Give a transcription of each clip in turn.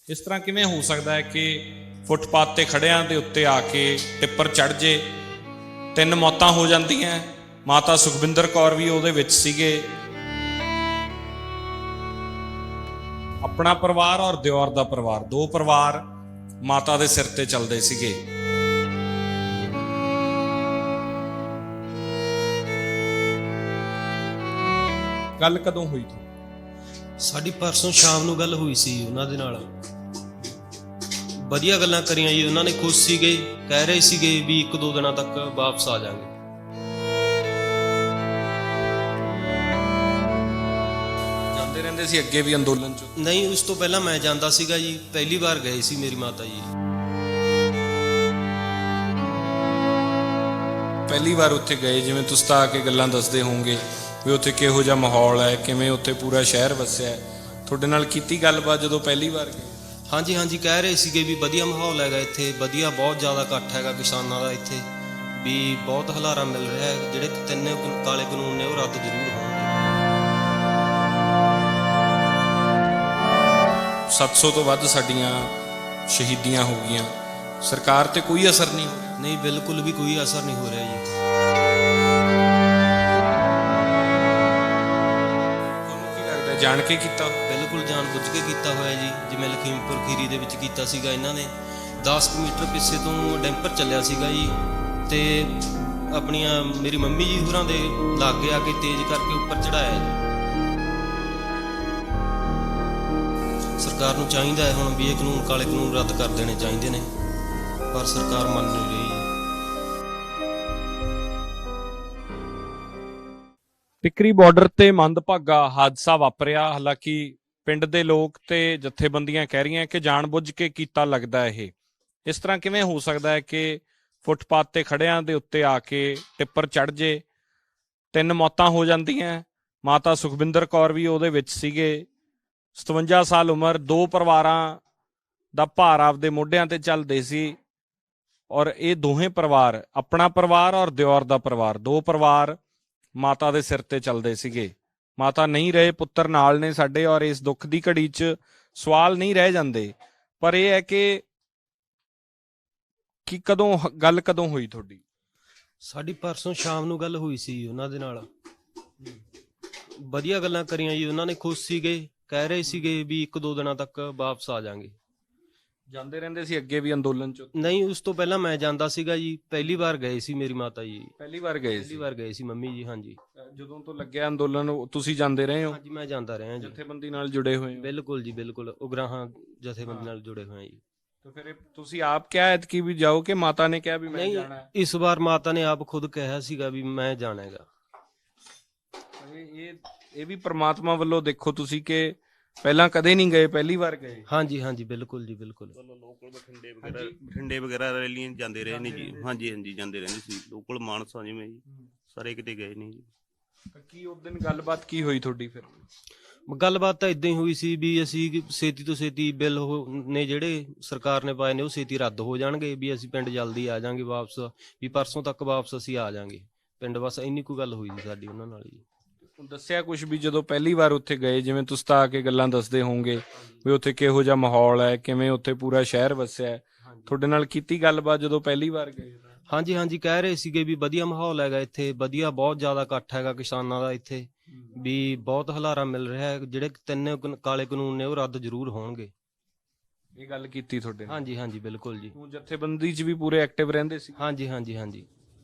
ਇਸ ਤਰ੍ਹਾਂ ਕਿਵੇਂ ਹੋ ਸਕਦਾ ਹੈ ਕਿ ਫੁੱਟਪਾਥ ਤੇ ਖੜਿਆਂ ਦੇ ਉੱਤੇ ਆ ਕੇ ਟਿੱਪਰ ਚੜ ਜੇ, 3 ਮੌਤਾਂ ਹੋ ਜਾਂਦੀਆਂ। ਮਾਤਾ ਸੁਖਵਿੰਦਰ ਕੌਰ ਵੀ ਉਹਦੇ ਵਿੱਚ ਸੀਗੇ। ਆਪਣਾ ਪਰਿਵਾਰ ਔਰ ਦਿਓਰ ਦਾ ਪਰਿਵਾਰ, 2 ਪਰਿਵਾਰ ਮਾਤਾ ਦੇ ਸਿਰ ਤੇ ਚੱਲਦੇ ਸੀਗੇ। ਗੱਲ ਕਦੋਂ ਹੋਈ ਥੀ? ਸਾਡੀ ਪਰਸੋਂ ਸ਼ਾਮ ਨੂੰ ਗੱਲ ਹੋਈ ਸੀ ਉਹਨਾਂ ਦੇ ਨਾਲ। ਵਧੀਆ ਗੱਲਾਂ ਕਰੀਆਂ ਜੀ, ਉਹਨਾਂ ਨੇ ਖੁਸ਼ ਸੀਗੇ, ਕਹਿ ਰਹੇ ਸੀਗੇ ਵੀ 1-2 ਦਿਨਾਂ ਤੱਕ ਵਾਪਸ ਆ ਜਾਾਂਗੇ। ਜਾਂਦੇ ਰਹਿੰਦੇ ਸੀ ਅੱਗੇ ਵੀ ਅੰਦੋਲਨ ਚ? ਨਹੀਂ, ਉਸ ਤੋਂ ਪਹਿਲਾਂ ਮੈਂ ਜਾਂਦਾ ਸੀਗਾ ਜੀ, ਪਹਿਲੀ ਵਾਰ ਗਏ ਸੀ ਮੇਰੀ ਮਾਤਾ ਜੀ। ਪਹਿਲੀ ਵਾਰ ਉੱਥੇ ਗਏ, ਜਿਵੇਂ ਤੁਸੀਂ ਤਾਂ ਆ ਕੇ ਗੱਲਾਂ ਦੱਸਦੇ ਹੋਵੋਗੇ ਵੀ ਉੱਥੇ ਕਿਹੋ ਜਿਹਾ ਮਾਹੌਲ ਹੈ, ਕਿਵੇਂ ਉੱਥੇ ਪੂਰਾ ਸ਼ਹਿਰ ਵਸਿਆ ਹੈ। ਤੁਹਾਡੇ ਨਾਲ ਕੀਤੀ ਗੱਲਬਾਤ ਜਦੋਂ ਪਹਿਲੀ ਵਾਰ ਗਏ? ਹਾਂਜੀ ਹਾਂਜੀ, ਕਹਿ ਰਹੇ ਸੀਗੇ ਵੀ ਵਧੀਆ ਮਾਹੌਲ ਹੈਗਾ ਇੱਥੇ, ਵਧੀਆ, ਬਹੁਤ ਜ਼ਿਆਦਾ ਇਕੱਠ ਹੈਗਾ ਕਿਸਾਨਾਂ ਦਾ ਇੱਥੇ, ਵੀ ਬਹੁਤ ਹੁਲਾਰਾ ਮਿਲ ਰਿਹਾ ਹੈ। ਜਿਹੜੇ 3 ਕਾਲੇ ਕਾਨੂੰਨ ਨੇ ਉਹ ਰੱਦ ਜ਼ਰੂਰ ਹੋਣਗੇ। 700 ਤੋਂ ਵੱਧ ਸਾਡੀਆਂ ਸ਼ਹੀਦੀਆਂ ਹੋ ਗਈਆਂ, ਸਰਕਾਰ ਤੇ ਕੋਈ ਅਸਰ ਨਹੀਂ ਹੋ ਰਿਹਾ? ਨਹੀਂ, ਬਿਲਕੁਲ ਵੀ ਕੋਈ ਅਸਰ ਨਹੀਂ ਹੋ ਰਿਹਾ ਜੀ। ਤੁਹਾਨੂੰ ਕੀ ਲੱਗਦਾ, ਜਾਣ ਕੇ ਕੀਤਾ? ਬਿਲਕੁਲ ਜਾਣ ਬੁੱਝ ਕੇ ਕੀਤਾ ਹੋਇਆ ਜੀ। ਜਿਵੇਂ ਲਖੀਮਪੁਰ ਖੀਰੀ ਦੇ ਵਿੱਚ ਕੀਤਾ ਸੀਗਾ ਇਹਨਾਂ ਨੇ, 10 ਮੀਟਰ ਪਿੱਛੇ ਤੋਂ ਡੈਂਪਰ ਚੱਲਿਆ ਸੀਗਾ ਜੀ, ਤੇ ਆਪਣੀਆਂ ਮੇਰੀ ਮੰਮੀ ਜੀ ਹੋਰਾਂ ਦੇ ਲਾਗੇ ਆ ਕੇ ਤੇਜ਼ ਕਰਕੇ ਉੱਪਰ ਚੜਾਇਆ ਜੀ। ਸਰਕਾਰ ਨੂੰ ਚਾਹੀਦਾ ਹੈ ਹੁਣ ਵੀ ਇਹ ਕਾਨੂੰਨ, ਕਾਲੇ ਕਾਨੂੰਨ ਰੱਦ ਕਰ ਦੇਣੇ ਚਾਹੀਦੇ ਨੇ, ਪਰ ਸਰਕਾਰ ਮੰਨ ਨਹੀਂ ਰਹੀ। ਟਿੱਕਰੀ ਬਾਰਡਰ ਤੇ ਮੰਦਭਾਗਾ ਹਾਦਸਾ ਵਾਪਰਿਆ। ਹਾਲਾਂਕਿ ਪਿੰਡ ਦੇ ਲੋਕ ਤੇ ਜਥੇਬੰਦੀਆਂ ਕਹਿ ਰਹੀਆਂ ਕਿ ਜਾਣਬੁੱਝ ਕੇ ਕੀਤਾ ਲੱਗਦਾ ਇਹ। ਇਸ ਤਰ੍ਹਾਂ ਕਿਵੇਂ ਹੋ ਸਕਦਾ ਹੈ ਕਿ ਫੁੱਟਪਾਥ ਤੇ ਖੜਿਆਂ ਦੇ ਉੱਤੇ ਆ ਕੇ ਟਿੱਪਰ ਚੜ ਜੇ, 3 ਮੌਤਾਂ ਹੋ ਜਾਂਦੀਆਂ। ਮਾਤਾ ਸੁਖਵਿੰਦਰ ਕੌਰ ਵੀ ਉਹਦੇ ਵਿੱਚ ਸੀਗੇ। 57 ਸਾਲ ਉਮਰ, 2 ਪਰਿਵਾਰਾਂ ਦਾ ਭਾਰ ਆਪਦੇ ਮੋਢਿਆਂ ਤੇ ਚੱਲਦੇ ਸੀ। ਔਰ ਇਹ ਦੋਹੇ ਪਰਿਵਾਰ, ਆਪਣਾ ਪਰਿਵਾਰ ਔਰ ਦਿਓਰ ਦਾ ਪਰਿਵਾਰ, 2 ਪਰਿਵਾਰ ਮਾਤਾ ਦੇ ਸਿਰ ਤੇ ਚੱਲਦੇ ਸੀਗੇ। ਮਾਤਾ ਨਹੀਂ ਰਹੇ, ਪੁੱਤਰ ਨਾਲ ਨੇ ਸਾਡੇ, ਔਰ ਇਸ ਦੁੱਖ ਦੀ ਘੜੀ 'ਚ ਸਵਾਲ ਨਹੀਂ ਰਹਿ ਜਾਂਦੇ। ਪਰ ਇਹ ਹੈ ਕਿ ਗੱਲ ਕਦੋਂ ਹੋਈ ਤੁਹਾਡੀ? ਸਾਡੀ ਪਰਸੋਂ ਸ਼ਾਮ ਨੂੰ ਗੱਲ ਹੋਈ ਸੀ ਉਹਨਾਂ ਦੇ ਨਾਲ। ਵਧੀਆ ਗੱਲਾਂ ਕਰੀਆਂ ਜੀ, ਉਹਨਾਂ ਨੇ ਖੁਸ਼ ਸੀਗੇ, ਕਹਿ ਰਹੇ ਸੀਗੇ ਵੀ 1-2 ਦਿਨਾਂ ਤੱਕ ਵਾਪਸ ਆ ਜਾਾਂਗੇ। ਜਾਂਦੇ ਰਹਿੰਦੇ ਸੀ ਅੱਗੇ ਵੀ ਅੰਦੋਲਨ ਚ? ਨਹੀਂ, ਉਸ ਤੋਂ ਪਹਿਲਾਂ ਮੈਂ ਜਾਂਦਾ ਸੀਗਾ ਜੀ, ਪਹਿਲੀ ਵਾਰ ਗਏ ਸੀ ਮੇਰੀ ਮਾਤਾ ਜੀ। ਪਹਿਲੀ ਵਾਰ ਗਏ ਸੀ? ਪਹਿਲੀ ਵਾਰ ਗਏ ਸੀ ਮੰਮੀ ਜੀ। ਹਾਂਜੀ। ਜਦੋਂ ਤੋਂ ਲੱਗਿਆ ਅੰਦੋਲਨ ਤੁਸੀਂ ਜਾਂਦੇ ਰਹੇ ਹੋ? ਹਾਂਜੀ, ਮੈਂ ਜਾਂਦਾ ਰਿਹਾ ਜੀ। ਜਥੇਬੰਦੀ ਨਾਲ ਜੁੜੇ ਹੋਏ ਹੋ? ਬਿਲਕੁਲ ਜੀ, ਬਿਲਕੁਲ, ਉਗਰਾਹਾਂ ਜਥੇਬੰਦੀ ਨਾਲ ਜੁੜੇ ਹੋਏ ਜੀ। ਤਾਂ ਫਿਰ ਤੁਸੀਂ ਆਪ ਕਿਹਾ ਐਤਕੀ ਵੀ ਜਾਓ ਕਿ ਮਾਤਾ ਨੇ ਕਿਹਾ ਵੀ ਮੈਂ ਜਾਣਾ ਹੈ? ਇਸ ਵਾਰ ਮਾਤਾ ਨੇ ਆਪ ਖੁਦ ਕਿਹਾ ਸੀਗਾ ਵੀ ਮੈਂ ਜਾਣਾ ਹੈਗਾ। ਇਹ ਵੀ ਪ੍ਰਮਾਤਮਾ ਵੱਲੋਂ ਦੇਖੋ ਤੁਸੀਂ ਕਿ ਪਹਿਲਾਂ ਕਦੇ ਨਹੀਂ ਗਏ, ਪਹਿਲੀ ਵਾਰ ਗਏ। ਹਾਂਜੀ ਹਾਂਜੀ, ਬਿਲਕੁਲ ਜੀ, ਬਿਲਕੁਲ। ਲੋਕਲ ਬਠਿੰਡੇ ਵਗੈਰਾ ਰੈਲੀਆਂ ਜਾਂਦੇ ਰਹੇ ਨੇ ਜੀ। ਹਾਂਜੀ ਹਾਂਜੀ, ਜਾਂਦੇ ਰਹਿੰਦੇ ਸੀ। ਲੋਕਲ ਮਾਨਸਾ ਜਿਵੇਂ ਜੀ, ਸਾਰੇ ਕਿਤੇ ਗਏ ਨੇ ਜੀ। ਕੀ ਉਸ ਦਿਨ ਗੱਲਬਾਤ ਕੀ ਹੋਈ ਤੁਹਾਡੀ ਫਿਰ? ਗੱਲਬਾਤ ਤਾਂ ਇਦਾਂ ਹੀ ਹੋਈ ਸੀ ਵੀ ਅਸੀਂ ਛੇਤੀ ਤੋਂ ਛੇਤੀ ਬਿੱਲ ਨੇ ਜਿਹੜੇ ਸਰਕਾਰ ਨੇ ਪਾਏ ਨੇ ਉਹ ਛੇਤੀ ਰੱਦ ਹੋ ਜਾਣਗੇ, ਵੀ ਅਸੀਂ ਪਿੰਡ ਜਲਦੀ ਆ ਜਾਾਂਗੇ ਵਾਪਸ, ਵੀ ਪਰਸੋਂ ਤੱਕ ਵਾਪਸ ਅਸੀਂ ਆ ਜਾਾਂਗੇ ਪਿੰਡ। ਬਸ ਇੰਨੀ ਕੋਈ ਗੱਲ ਹੋਈ ਸੀ ਸਾਡੀ ਉਹਨਾਂ ਨਾਲ ਜੀ। ਦੱਸਿਆ ਕੁਛ ਵੀ ਜਦੋਂ ਪਹਿਲੀ ਵਾਰ ਉੱਥੇ ਗਏ, ਜਿਵੇਂ ਤੁਸੀਂ ਤਾਂ ਆ ਕੇ ਗੱਲਾਂ ਦੱਸਦੇ ਹੋਵੋਗੇ ਵੀ ਉੱਥੇ ਕਿਹੋ ਜਿਹਾ ਮਾਹੌਲ ਹੈ, ਕਿਵੇਂ ਉੱਥੇ ਪੂਰਾ ਸ਼ਹਿਰ ਵਸਿਆ ਹੈ। ਤੁਹਾਡੇ ਨਾਲ ਕੀਤੀ ਗੱਲਬਾਤ ਜਦੋਂ ਪਹਿਲੀ ਵਾਰ ਗਏ? ਹਾਂਜੀ ਹਾਂਜੀ, ਕਹਿ ਰਹੇ ਸੀਗੇ ਵੀ ਵਧੀਆ ਮਾਹੌਲ ਹੈਗਾ ਇੱਥੇ, ਵਧੀਆ, ਬਹੁਤ ਜ਼ਿਆਦਾ ਇਕੱਠ ਹੈਗਾ ਕਿਸਾਨਾਂ ਦਾ ਇੱਥੇ, ਵੀ ਬਹੁਤ ਹੁਲਾਰਾ ਮਿਲ ਰਿਹਾ ਹੈ। ਜਿਹੜੇ 3 ਕਾਲੇ ਕਾਨੂੰਨ ਨੇ ਉਹ ਰੱਦ ਜ਼ਰੂਰ ਹੋਣਗੇ। ਇਹ ਗੱਲ ਕੀਤੀ ਤੁਹਾਡੇ ਨਾਲ? ਹਾਂਜੀ ਹਾਂਜੀ, ਬਿਲਕੁਲ ਜੀ। ਜਥੇਬੰਦੀ 'ਚ ਵੀ ਪੂਰੇ ਐਕਟਿਵ ਰਹਿੰਦੇ ਸੀ? ਹਾਂਜੀ ਹਾਂਜੀ ਹਾਂਜੀ।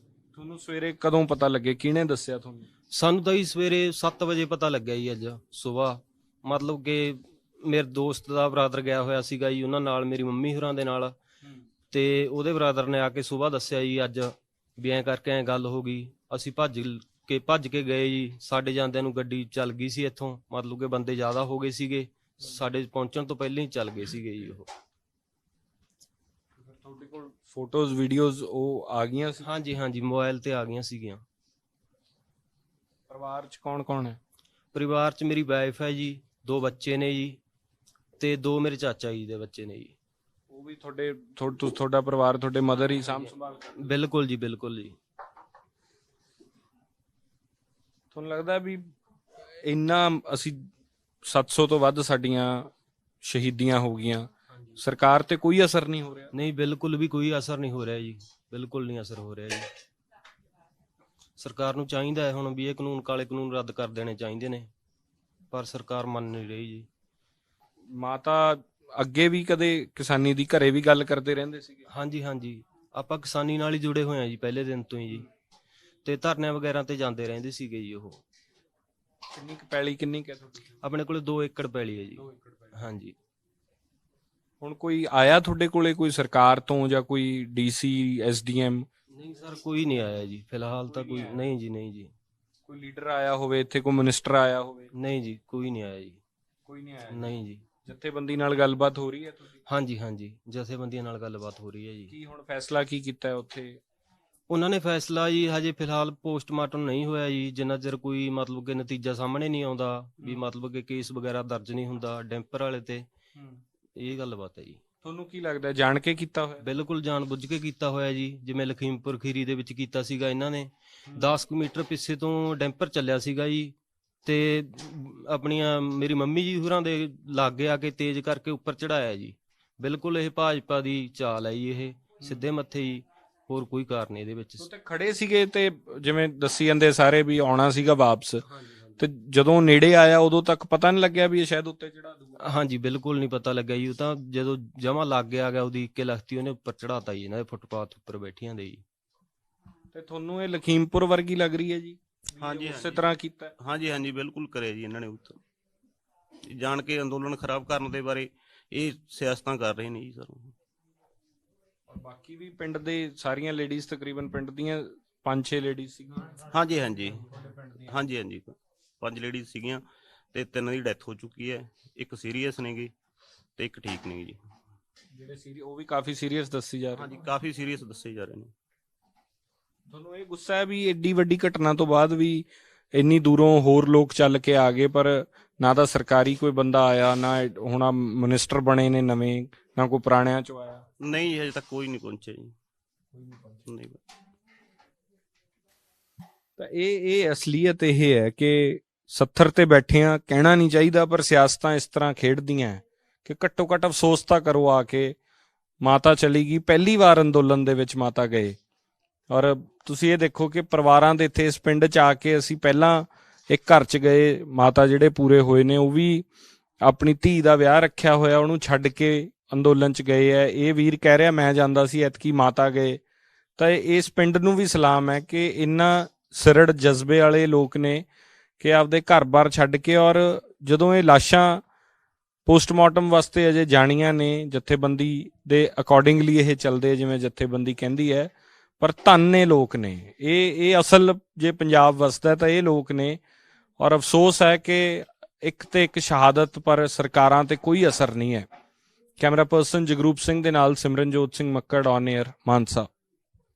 ਤੁਹਾਨੂੰ ਸਵੇਰੇ ਕਦੋਂ ਪਤਾ ਲੱਗੇ, ਕਿਹਨੇ ਦੱਸਿਆ ਤੁਹਾਨੂੰ? ਸਾਨੂੰ ਤਾਂ ਜੀ ਸਵੇਰੇ 7 ਵਜੇ ਪਤਾ ਲੱਗਿਆ ਜੀ, ਅੱਜ ਸੁਬਾਹ। ਮਤਲਬ ਕਿ ਮੇਰੇ ਦੋਸਤ ਦਾ ਬਰਾਦਰ ਗਿਆ ਹੋਇਆ ਸੀਗਾ ਜੀ, ਉਹਨਾਂ ਨਾਲ, ਮੇਰੀ ਮੰਮੀ ਹੋਰਾਂ ਦੇ ਨਾਲ, ਤੇ ਉਹਦੇ ਬਰਾਦਰ ਨੇ ਆ ਕੇ ਸੁਬਾਹ ਦੱਸਿਆ ਜੀ ਅੱਜ ਵੀ ਐਂ ਕਰਕੇ ਐਂ ਗੱਲ ਹੋ ਗਈ। ਅਸੀਂ ਭੱਜ ਕੇ ਗਏ ਜੀ। ਸਾਡੇ ਜਾਂਦਿਆਂ ਨੂੰ ਗੱਡੀ ਚੱਲ ਗਈ ਸੀ ਇੱਥੋਂ, ਮਤਲਬ ਕਿ ਬੰਦੇ ਜ਼ਿਆਦਾ ਹੋ ਗਏ ਸੀਗੇ, ਸਾਡੇ ਪਹੁੰਚਣ ਤੋਂ ਪਹਿਲਾਂ ਹੀ ਚੱਲ ਗਏ ਸੀਗੇ ਜੀ ਉਹ। ਤੁਹਾਡੇ ਕੋਲ ਫੋਟੋਜ਼, ਵੀਡੀਓਜ਼ ਉਹ ਆ ਗਈਆਂ ਸੀ? ਹਾਂਜੀ ਹਾਂਜੀ, ਮੋਬਾਈਲ ਤੇ ਆ ਗਈਆਂ ਸੀਗੀਆਂ। ਪਰਿਵਾਰ 'ਚ ਕੌਣ ਕੌਣ ਹੈ? ਪਰਿਵਾਰ 'ਚ ਮੇਰੀ ਵਾਈਫ ਹੈ ਜੀ, 2 ਬੱਚੇ ਨੇ ਜੀ, ਤੇ 2 ਮੇਰੇ ਚਾਚਾ ਜੀ ਦੇ ਬੱਚੇ ਨੇ ਜੀ। ਉਹ ਵੀ ਤੁਹਾਡਾ ਪਰਿਵਾਰ, ਤੁਹਾਡੇ ਮਦਰ ਹੀ ਸਾਂਭ ਸੰਭਾਲ? ਬਿਲਕੁਲ ਜੀ, ਬਿਲਕੁਲ ਜੀ। ਤੁਹਾਨੂੰ ਲੱਗਦਾ ਵੀ ਇੰਨਾ ਅਸੀਂ 700 ਤੋਂ ਵੱਧ ਸਾਡੀਆਂ ਸ਼ਹੀਦੀਆਂ ਹੋ ਗਈਆਂ, ਸਰਕਾਰ ਤੇ ਕੋਈ ਅਸਰ ਨਹੀਂ ਹੋ ਰਿਹਾ। ਨਹੀਂ, ਬਿਲਕੁਲ ਵੀ ਕੋਈ ਅਸਰ ਨਹੀਂ ਹੋ ਰਿਹਾ ਜੀ, ਬਿਲਕੁਲ ਨਹੀਂ ਅਸਰ ਹੋ ਰਿਹਾ ਜੀ। ਸਰਕਾਰ ਨੂੰ ਚਾਹੀਦਾ ਹੈ ਹੁਣ ਵੀ ਇਹ ਕਾਨੂੰਨ, ਕਾਲੇ ਕਾਨੂੰਨ ਰੱਦ ਕਰ ਦੇਣੇ ਚਾਹੀਦੇ ਨੇ, ਪਰ ਸਰਕਾਰ ਮੰਨ ਨਹੀਂ ਰਹੀ ਜੀ। ਮਾਤਾ ਅੱਗੇ ਵੀ ਕਦੇ ਕਿਸਾਨੀ ਦੀ ਘਰੇ ਵੀ ਗੱਲ ਕਰਦੇ ਰਹਿੰਦੇ ਸੀਗੇ? ਹਾਂਜੀ ਹਾਂਜੀ, ਆਪਾਂ ਕਿਸਾਨੀ ਨਾਲ ਹੀ ਜੁੜੇ ਹੋਏ ਆ ਜੀ ਪਹਿਲੇ ਦਿਨ ਤੋਂ ਹੀ ਜੀ, ਤੇ ਧਰਨਿਆਂ ਵਗੈਰਾ ਤੇ ਜਾਂਦੇ ਰਹਿੰਦੇ ਸੀਗੇ ਜੀ। ਉਹ ਕਿੰਨੀ ਕੁ ਪੈਲੀ, ਕਿੰਨੀ ਕੁ ਹੈ ਤੁਹਾਡੀ? ਆਪਣੇ ਕੋਲੇ 2 ਏਕੜ ਪੈਲੀ ਹੈ ਜੀ। 2 ਏਕੜ ਪੈਲੀ। ਹਾਂਜੀ। ਹੁਣ ਕੋਈ ਆਇਆ ਤੁਹਾਡੇ ਕੋਲੇ, ਕੋਈ ਸਰਕਾਰ ਤੋਂ ਜਾਂ ਕੋਈ ਡੀਸੀ, ਐਸਡੀਐਮ? ਨਹੀਂ ਸਰ, ਕੋਈ ਨਹੀਂ ਆਇਆ ਜੀ ਫਿਲਹਾਲ ਤਾਂ, ਕੋਈ ਨਹੀਂ ਜੀ, ਨਹੀਂ ਜੀ। ਕੋਈ ਲੀਡਰ ਆਇਆ ਹੋਵੇ ਇੱਥੇ, ਕੋਈ ਮਿਨਿਸਟਰ ਆਇਆ ਹੋਵੇ? ਨਹੀਂ ਜੀ, ਕੋਈ ਨਹੀਂ ਆਇਆ ਜੀ। ਕੋਈ ਨਹੀਂ ਆਇਆ? ਨਹੀਂ ਜੀ। ਜਥੇਬੰਦੀ ਨਾਲ ਗੱਲਬਾਤ ਹੋ ਰਹੀ ਹੈ ਤੁਹਾਡੀ? ਹਾਂਜੀ ਹਾਂਜੀ, ਜਥੇਬੰਦੀਆਂ ਨਾਲ ਗੱਲਬਾਤ ਹੋ ਰਹੀ ਹੈ ਜੀ। ਕੀ ਹੁਣ ਫੈਸਲਾ ਕੀ ਕੀਤਾ ਹੈ ਉੱਥੇ? ਉਹਨਾਂ ਨੇ ਫੈਸਲਾ ਜੀ ਹਜੇ ਫਿਲਹਾਲ ਪੋਸਟਮਾਰਟਮ ਨਹੀਂ ਹੋਇਆ ਜੀ, ਜਿੰਨਾ ਚਿਰ ਕੋਈ ਮਤਲਬ ਕਿ ਨਤੀਜਾ ਸਾਹਮਣੇ ਨਹੀਂ ਆਉਂਦਾ, ਵੀ ਮਤਲਬ ਕਿ ਕੇਸ ਵਗੈਰਾ ਦਰਜ ਨਹੀਂ ਹੁੰਦਾ ਡੈਂਪਰ ਵਾਲੇ ਤੇ, ਇਹ ਗੱਲਬਾਤ ਹੈ ਜੀ। ਤੁਹਾਨੂੰ ਕੀ ਲੱਗਦਾ, ਜਾਣ ਕੇ ਕੀਤਾ ਹੋਇਆ? ਬਿਲਕੁਲ ਜਾਣ ਬੁੱਝ ਕੇ ਕੀਤਾ ਹੋਇਆ ਜੀ, ਜਿਵੇਂ ਲਖੀਮਪੁਰ ਖੀਰੀ ਦੇ ਵਿੱਚ ਕੀਤਾ ਸੀਗਾ ਇਹਨਾਂ ਨੇ। 10 ਮੀਟਰ ਪਿੱਛੇ ਤੋਂ ਡੈਂਪਰ ਚੱਲਿਆ ਸੀਗਾ ਜੀ, ਤੇ ਆਪਣੀਆਂ ਮੇਰੀ ਮੰਮੀ ਜੀ ਹੋਰਾਂ ਦੇ ਲਾਗੇ ਆ ਕੇ ਤੇਜ਼ ਕਰਕੇ ਉੱਪਰ ਚੜਾਇਆ ਜੀ। ਬਿਲਕੁਲ ਇਹ ਭਾਜਪਾ ਦੀ ਚਾਲ ਹੈ ਜੀ, ਇਹ ਸਿੱਧੇ ਮੱਥੇ ਜੀ, ਹੋਰ ਕੋਈ ਕਾਰਨ ਇਹਦੇ ਵਿੱਚ। ਤੇ ਖੜੇ ਸੀਗੇ ਤੇ ਜਿਵੇਂ ਦੱਸੀ ਜਾਂਦੇ ਸਾਰੇ ਵੀ ਆਉਣਾ ਸੀਗਾ ਵਾਪਸ, ਤੇ ਜਦੋਂ ਨੇੜੇ ਆਇਆ ਉਦੋਂ ਤੱਕ ਪਤਾ ਨਹੀਂ ਲੱਗਿਆ ਵੀ ਇਹ ਸ਼ਾਇਦ ਉੱਤੇ ਚੜਾ ਦੂਗਾ? ਹਾਂਜੀ, ਬਿਲਕੁਲ ਨਹੀਂ ਪਤਾ ਲੱਗਿਆ ਜੀ। ਉਹ ਤਾਂ ਜਦੋਂ ਜਮਾ ਲੱਗ ਆ ਗਿਆ ਉਹਦੀ ਇੱਕੇ ਲਖਤੀ ਉਹਨੇ ਉੱਪਰ ਚੜਾਤਾ ਜੀ, ਇਹਨਾਂ ਦੇ ਫੁੱਟਪਾਥ ਉੱਪਰ ਬੈਠੀਆਂ ਦੇ ਜੀ। ਤੇ ਤੁਹਾਨੂੰ ਇਹ ਲਖੀਮਪੁਰ ਵਰਗੀ ਲੱਗ ਰਹੀ ਹੈ ਜੀ? ਹਾਂਜੀ ਉਸੇ ਤਰ੍ਹਾਂ ਕੀਤਾ? ਹਾਂਜੀ ਹਾਂਜੀ, ਬਿਲਕੁਲ ਕਰਿਆ ਜੀ ਇਹਨਾਂ ਨੇ ਉੱਥੇ ਜਾਣ ਕੇ ਅੰਦੋਲਨ ਖਰਾਬ ਕਰਨ ਦੇ ਬਾਰੇ ਇਹ ਸਿਆਸਤਾਂ ਕਰ ਰਹੇ ਨੇ ਜੀ ਸਰ। ਬਾਕੀ ਵੀ ਪਿੰਡ ਦੇ ਸਾਰੀਆਂ ਲੇਡੀਜ਼, ਤਕਰੀਬਨ ਪਿੰਡ ਦੀਆਂ 5-6 ਲੇਡੀਜ਼ ਸੀਗੀਆਂ? ਹਾਂਜੀ ਹਾਂਜੀ ਹਾਂਜੀ ਹਾਂਜੀ, 5 ਲੇਡੀਜ਼ ਸੀਗੀਆਂ ਤੇ 3 ਦੀ ਡੈਥ ਹੋ ਚੁੱਕੀ ਹੈ, ਇੱਕ ਸੀਰੀਅਸ ਨੇਗੀ ਤੇ ਇੱਕ ਠੀਕ ਨਹੀਂ ਜੀ। ਜਿਹੜੇ ਉਹ ਵੀ ਕਾਫੀ ਸੀਰੀਅਸ ਦੱਸੀ ਜਾ ਰਹੇ? ਹਾਂਜੀ, ਕਾਫੀ ਸੀਰੀਅਸ ਦੱਸੇ ਜਾ ਰਹੇ ਨੇ। ਤੁਹਾਨੂੰ ਇਹ ਗੁੱਸਾ ਹੈ ਵੀ ਏਡੀ ਵੱਡੀ ਘਟਨਾ ਤੋਂ ਬਾਅਦ ਵੀ ਇੰਨੀ ਦੂਰੋਂ ਹੋਰ ਲੋਕ ਚੱਲ ਕੇ ਆ ਗਏ, ਪਰ ਨਾ ਤਾਂ ਸਰਕਾਰੀ ਕੋਈ ਬੰਦਾ ਆਇਆ, ਨਾ ਹੁਣ ਮਿਨਿਸਟਰ ਬਣੇ ਨੇ ਨਵੇਂ, ਨਾ ਕੋਈ ਪੁਰਾਣਿਆਂ ਚੋਂ ਆਇਆ? ਨਹੀਂ, ਹਜੇ ਤੱਕ ਕੋਈ ਨਹੀਂ ਪਹੁੰਚਿਆ ਜੀ। ਨਹੀਂ। ਤਾਂ ਇਹ ਅਸਲੀਅਤ ਇਹ ਹੈ ਕਿ 70 ਤੇ ਬੈਠੇ ਆ, ਕਹਿਣਾ ਨਹੀਂ ਚਾਹੀਦਾ, ਪਰ ਸਿਆਸਤਾਂ ਇਸ ਤਰ੍ਹਾਂ ਖੇਡਦੀਆਂ ਕਿ ਘੱਟੋ ਘੱਟ ਅਫਸੋਸ ਤਾਂ ਕਰੋ ਆ ਕੇ। ਮਾਤਾ ਚਲੀ ਗਈ, ਪਹਿਲੀ ਵਾਰ ਅੰਦੋਲਨ ਦੇ ਵਿੱਚ ਮਾਤਾ ਗਏ, ਔਰ ਤੁਸੀਂ ਇਹ ਦੇਖੋ ਕਿ ਪਰਿਵਾਰਾਂ ਦੇ ਇੱਥੇ ਇਸ ਪਿੰਡ 'ਚ ਆ ਕੇ ਅਸੀਂ ਪਹਿਲਾਂ ਇੱਕ ਘਰ 'ਚ ਗਏ, ਮਾਤਾ ਜਿਹੜੇ ਪੂਰੇ ਹੋਏ ਨੇ ਉਹ ਵੀ ਆਪਣੀ ਧੀ ਦਾ ਵਿਆਹ ਰੱਖਿਆ ਹੋਇਆ ਉਹਨੂੰ ਛੱਡ ਕੇ ਅੰਦੋਲਨ 'ਚ ਗਏ ਹੈ। ਇਹ ਵੀਰ ਕਹਿ ਰਿਹਾ ਮੈਂ ਜਾਂਦਾ ਸੀ, ਐਤਕੀ ਮਾਤਾ ਗਏ। ਤਾਂ ਇਸ ਪਿੰਡ ਨੂੰ ਵੀ ਸਲਾਮ ਹੈ ਕਿ ਇੰਨਾ ਸਿਰੜ ਜਜ਼ਬੇ ਵਾਲੇ ਲੋਕ ਨੇ ਕਿ ਆਪਦੇ ਘਰ-ਬਾਰ ਛੱਡ ਕੇ, ਔਰ ਜਦੋਂ ਇਹ ਲਾਸ਼ਾਂ ਪੋਸਟਮਾਰਟਮ ਵਾਸਤੇ ਅਜੇ ਜਾਣੀਆਂ ਨੇ, ਜਥੇਬੰਦੀ ਦੇ ਅਕੋਰਡਿੰਗਲੀ ਇਹ ਚੱਲਦੇ ਜਿਵੇਂ ਜਥੇਬੰਦੀ ਕਹਿੰਦੀ ਹੈ, ਪਰ ਧੰਨੇ ਲੋਕ ਨੇ ਇਹ ਅਸਲ। ਜੇ ਪੰਜਾਬ ਵਸਦਾ ਤਾਂ ਇਹ ਲੋਕ ਨੇ, ਔਰ ਅਫਸੋਸ ਹੈ ਕਿ ਇੱਕ ਤੇ ਇੱਕ ਸ਼ਹਾਦਤ, ਪਰ ਸਰਕਾਰਾਂ ਤੇ ਕੋਈ ਅਸਰ ਨਹੀਂ ਹੈ। ਕੈਮਰਾ ਪਰਸਨ ਜਗਰੂਪ ਸਿੰਘ ਦੇ ਨਾਲ ਸਿਮਰਨਜੋਤ ਸਿੰਘ ਮੱਕੜ, ਔਨ 에ਅਰ, ਮਾਨਸਾ।